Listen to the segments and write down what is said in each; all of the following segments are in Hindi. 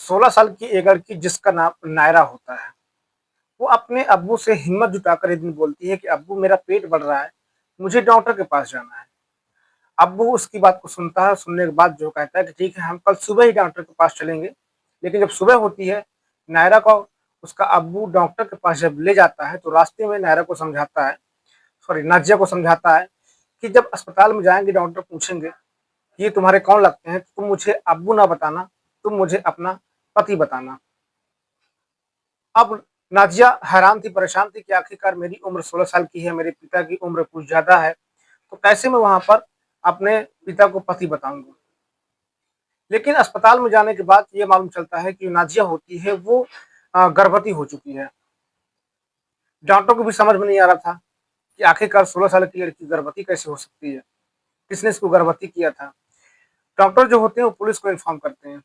16 साल की एक लड़की जिसका नाम नायरा होता है, वो अपने अब्बू से हिम्मत जुटाकर एक दिन बोलती है कि अब्बू मेरा पेट बढ़ रहा है, मुझे डॉक्टर के पास जाना है। अब्बू उसकी बात को सुनता है, सुनने के बाद जो कहता है कि ठीक है हम कल सुबह ही डॉक्टर के पास चलेंगे। लेकिन जब सुबह होती है, नायरा को उसका अब्बू डॉक्टर के पास जब ले जाता है तो रास्ते में नायरा को समझाता है, सॉरी नाज़िया को समझाता है कि जब अस्पताल में जाएँगे डॉक्टर पूछेंगे कि ये तुम्हारे कौन लगते हैं, तुम मुझे अब्बू ना बताना, तुम मुझे अपना पति बताना। अब नाज़िया हैरान थी, परेशान थी कि आखिरकार मेरी उम्र 16 साल की है, मेरे पिता की उम्र कुछ ज़्यादा है, तो कैसे मैं वहाँ पर अपने पिता को पति बताऊँगी। लेकिन अस्पताल में जाने के बाद ये मालूम चलता है कि जो नाज़िया होती है वो गर्भवती हो चुकी है। डॉक्टर को भी समझ में नहीं आ रहा था कि आखिरकार 16 साल की लड़की गर्भवती कैसे हो सकती है? किसने इसको गर्भवती किया था? डॉक्टर जो होते हैं वो पुलिस को इन्फॉर्म करते हैं।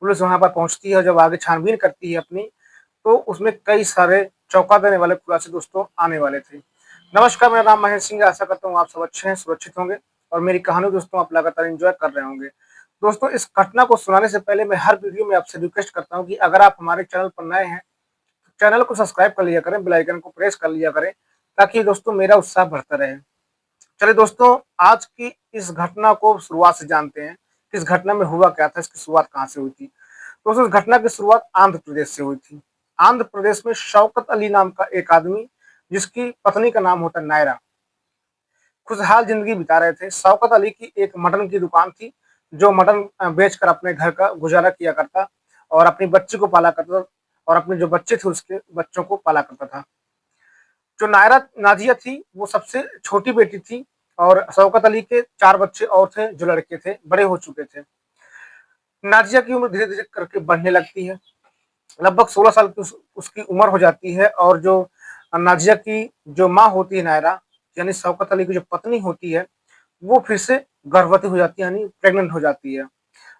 पुलिस वहाँ पर पहुँचती है, जब आगे छानबीन करती है अपनी, तो उसमें कई सारे चौंका देने वाले खुलासे दोस्तों आने वाले थे। नमस्कार, मेरा नाम महेश सिंह है, आशा करता हूँ आप सब अच्छे हैं, सुरक्षित होंगे और मेरी कहानी दोस्तों आप लगातार एन्जॉय कर रहे होंगे। दोस्तों, इस घटना को सुनाने से पहले मैं हर वीडियो में आपसे रिक्वेस्ट करता हूँ कि अगर आप हमारे चैनल पर नए हैं, तो चैनल को सब्सक्राइब कर लिया करें, बेल आइकन को प्रेस कर लिया करें, ताकि दोस्तों मेरा उत्साह बढ़ता रहे। चलिए दोस्तों, आज की इस घटना को शुरुआत से जानते हैं कि इस घटना में हुआ क्या था, इसकी शुरुआत कहाँ से हुई थी। दोस्तों, इस घटना की शुरुआत आंध्र प्रदेश से हुई थी। आंध्र प्रदेश में शौकत अली नाम का एक आदमी, जिसकी पत्नी का नाम होता है नायरा, खुशहाल जिंदगी बिता रहे थे। शौकत अली की एक मटन की दुकान थी, जो मटन बेचकर अपने घर का गुजारा किया करता और अपनी बच्ची को पाला करता और अपने जो बच्चे थे उसके बच्चों को पाला करता था। जो नायरा नाजिया थी वो सबसे छोटी बेटी थी और शौकत अली के 4 बच्चे और थे जो लड़के थे, बड़े हो चुके थे। नाजिया की उम्र धीरे-धीरे करके बढ़ने लगती है। लगभग 16 साल की उसकी उम्र हो जाती है और जो नाजिया की जो माँ होती है नायरा, यानी शौकत अली की जो पत्नी होती है, वो फिर से गर्भवती हो जाती है, यानी प्रेग्नेंट हो जाती है।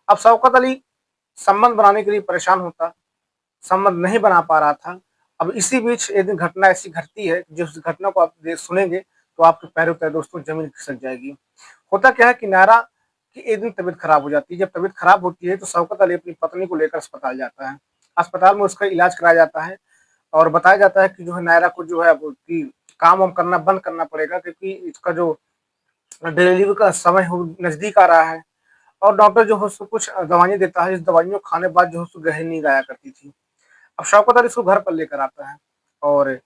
अब शौकत अली संबंध बनाने के लिए परेशान होता, संबंध नहीं बना पा रहा था। अब इसी बीच एक दिन घटना ऐसी घटती है, जिस घटना को आप सुनेंगे तो आपके पैरों तले दोस्तों जमीन खिसक जाएगी। होता क्या है कि नायरा की एक दिन तबीयत खराब हो जाती है। जब तबीयत खराब होती है तो शौकत अली अपनी पत्नी को लेकर अस्पताल जाता है। अस्पताल में उसका इलाज कराया जाता है और बताया जाता है कि जो है नायरा को जो है वो कि काम वाम करना बंद करना पड़ेगा, क्योंकि इसका जो डिलीवरी का समय हो नजदीक आ रहा है। और डॉक्टर जो है उसको कुछ दवाइयाँ देता है, इस दवाइयों को खाने के बाद जो है उसको गहरी नींद आया करती थी। अब शौकत अली इसको घर पर लेकर आता है और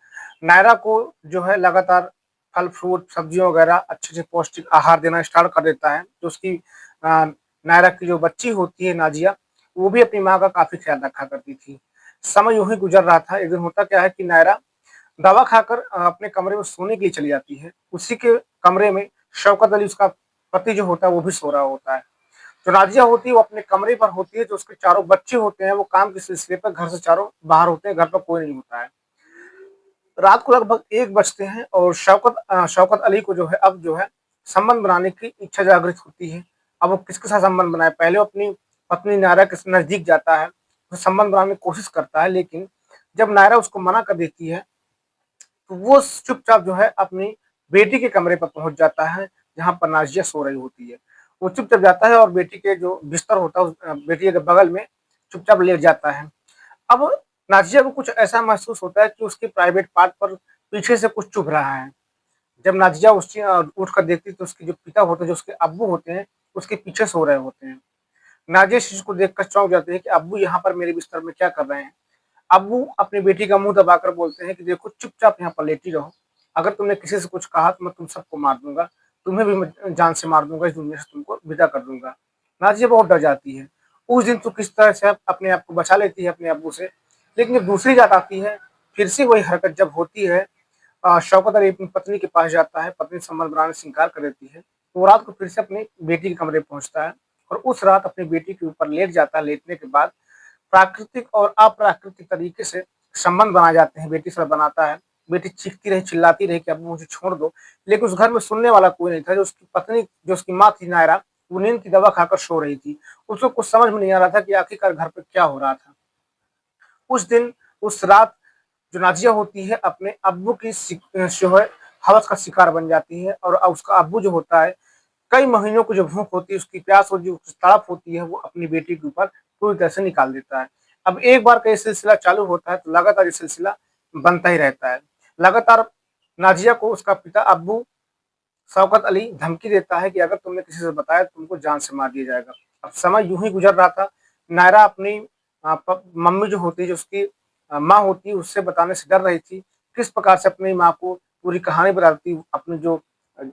नायरा को जो है लगातार फल फ्रूट सब्जियों वगैरह अच्छे से पौष्टिक आहार देना स्टार्ट कर देता है। जो उसकी नायरा की जो बच्ची होती है नाजिया, वो भी अपनी माँ का काफी ख्याल रखा करती थी। समय यूं ही गुजर रहा था। एक दिन होता क्या है कि नायरा दवा खाकर अपने कमरे में सोने के लिए चली जाती है। उसी के कमरे में शौकत अली उसका पति जो होता है वो भी सो रहा होता है। जो नाजिया होती है वो अपने कमरे पर होती है, जो उसके चारों बच्चे होते हैं वो काम के सिलसिले पर घर से चारों बाहर होते हैं, घर पर कोई नहीं होता है। रात को लगभग 1 बजते हैं और शौकत अली को जो है अब जो है संबंध बनाने की इच्छा जागृत होती है। अब वो किसके साथ संबंध बनाए, पहले वो अपनी पत्नी नायरा के नजदीक जाता है, तो संबंध बनाने की कोशिश करता है, लेकिन जब नायरा उसको मना कर देती है तो वो चुपचाप जो है अपनी बेटी के कमरे पर पहुंच जाता है, जहाँ पर नाजिया सो रही होती है। वो चुपचाप जाता है और बेटी के जो बिस्तर होता है उस बेटी के बगल में चुपचाप लेट जाता है। अब नाजिया को कुछ ऐसा महसूस होता है कि उसके प्राइवेट पार्ट पर पीछे से कुछ चुभ रहा है। जब नाजिया उठकर देखती है तो उसके जो पिता होते हैं, जो उसके अब्बू होते हैं, उसके पीछे सो रहे होते हैं। नाजिया इस चीज़ को देखकर चौंक जाती है कि अब्बू यहाँ पर मेरे बिस्तर में क्या कर रहे हैं? अब्बू अपनी बेटी का मुँह दबाकर बोलते हैं कि देखो चुपचाप यहाँ पर लेटी रहो। अगर तुमने किसी से कुछ कहा तो मैं तुम सबको मार दूँगा। तुम्हें भी मैं जान से मार दूँगा, इस दुनिया से तुमको विदा कर दूँगा। नाज़िया बहुत डर जाती है। उस दिन तो किस तरह से अपने आप को बचा लेती है अपने अब्बू से। लेकिन जब दूसरी रात आती है, फिर से वही हरकत जब होती है, शौकत अली अपनी पत्नी के पास जाता है, पत्नी संबंध बनाने से इनकार कर देती है। तो वो रात को फिर से अपनी बेटी के कमरे पहुँचता है और उस रात अपनी बेटी के ऊपर लेट जाता है। लेटने के बाद प्राकृतिक और अप्राकृतिक तरीके से संबंध बनाए जाते हैं, बेटी से बनाता है। बेटी चीखती रही, चिल्लाती रही कि अब्बू मुझे छोड़ दो, लेकिन उस घर में सुनने वाला कोई नहीं था। जो उसकी पत्नी, जो उसकी माँ थी नायरा, वो नींद की दवा खाकर सो रही थी। उसको कुछ समझ में नहीं आ रहा था कि आखिरकार घर पे क्या हो रहा था। उस दिन, उस रात जो नाजिया होती है अपने अब्बू की जो है हवस का शिकार बन जाती है और उसका अब्बू जो होता है, कई महीनों की जो भूख होती है, उसकी प्यास और जो तड़प होती है, वो अपनी बेटी के ऊपर पूरी तरह से निकाल देता है। अब एक बार का ये सिलसिला चालू होता है तो लगातार ये सिलसिला बनता ही रहता है। लगातार नाज़िया को उसका पिता अब्बू शौकत अली धमकी देता है कि अगर तुमने किसी से बताया तो तुमको जान से मार दिया जाएगा। अब समय यूँ ही गुज़र रहा था। नायरा अपनी अ, प मम्मी जो होती है, जो उसकी माँ होती है, उससे बताने से डर रही थी। किस प्रकार से अपनी माँ को पूरी कहानी बताती, अपनी जो अ,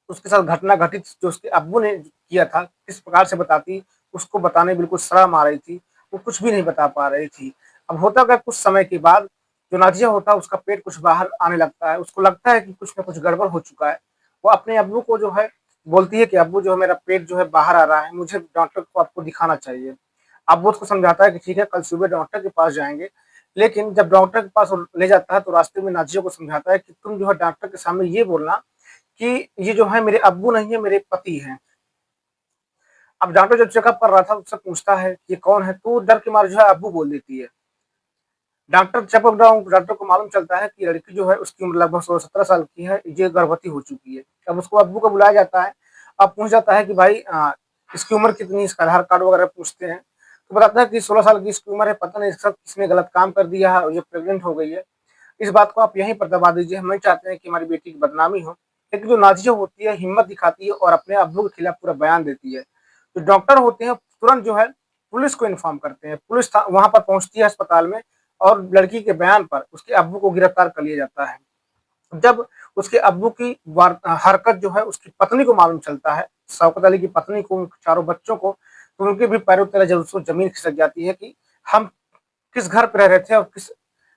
उसके साथ घटना घटित जो उसके अब्बू ने किया था, किस प्रकार से बताती, उसको बताने में बिल्कुल शर्म आ रही थी। वो कुछ भी नहीं बता पा रही थी। अब होता क्या, कुछ समय के बाद जो नाज़िया होता है उसका पेट कुछ बाहर आने लगता है। उसको लगता है कि कुछ न कुछ गड़बड़ हो चुका है। वो अपने अब्बू को जो है बोलती है कि अब्बू जो है मेरा पेट जो है बाहर आ रहा है, मुझे डॉक्टर को आपको दिखाना चाहिए। अब्बू उसको समझाता है कि ठीक है, कल सुबह डॉक्टर के पास जाएँगे। लेकिन जब डॉक्टर के पास वो ले जाता है तो रास्ते में नाज़िया को समझाता है कि तुम जो है डॉक्टर के सामने ये बोलना कि ये जो है मेरे अब्बू नहीं है, मेरे पति हैं। अब डॉक्टर जब चेकअप कर रहा था उससे पूछता है ये कौन है? तो वो डर के मारे जो है अब्बू बोल देती है। डॉक्टर चेकअप डाउन डॉक्टर को मालूम चलता है कि लड़की जो है उसकी उम्र लगभग 16-17 साल की है, ये गर्भवती हो चुकी है। अब उसको अब्बू को बुलाया जाता है। अब पूछा जाता है कि भाई इसकी उम्र कितनी है? इसका आधार कार्ड वगैरह पूछते हैं। तो बताता है कि 16 साल की इसकी उम्र है, पता नहीं इसके साथ किसने गलत काम कर दिया है और ये प्रेग्नेंट हो गई है। इस बात को आप यहीं पर दबा दीजिए, हम नहीं चाहते हैं कि हमारी बेटी की बदनामी हो। लेकिन जो नाज़िया होती है हिम्मत दिखाती है और अपने अब्बू के खिलाफ पूरा बयान देती है। जो डॉक्टर होते हैं तुरंत जो है पुलिस को इन्फॉर्म करते हैं। पुलिस वहाँ पर पहुँचती है अस्पताल में और लड़की के बयान पर उसके अब्बू को गिरफ्तार कर लिया जाता है। जब उसके अब्बू की हरकत जो है उसकी पत्नी को मालूम चलता है, शौकत अली की पत्नी को, उनके चारों बच्चों को, तो उनके भी पैरों तले जब उसको ज़मीन खिसक जाती है कि हम किस घर पे रह रहे थे और किस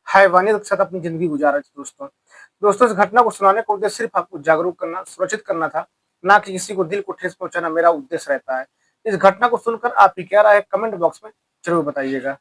हैवानियत के साथ अपनी ज़िंदगी गुजार रहे थे दोस्तों। दोस्तों, इस घटना को सुनाने का उद्देश्य सिर्फ़ आपको जागरूक करना, सुरक्षित करना था, ना कि किसी को दिल को ठेस पहुँचाना मेरा उद्देश्य रहता है। इस घटना को सुनकर आपकी क्या राय है कमेंट बॉक्स में ज़रूर बताइएगा।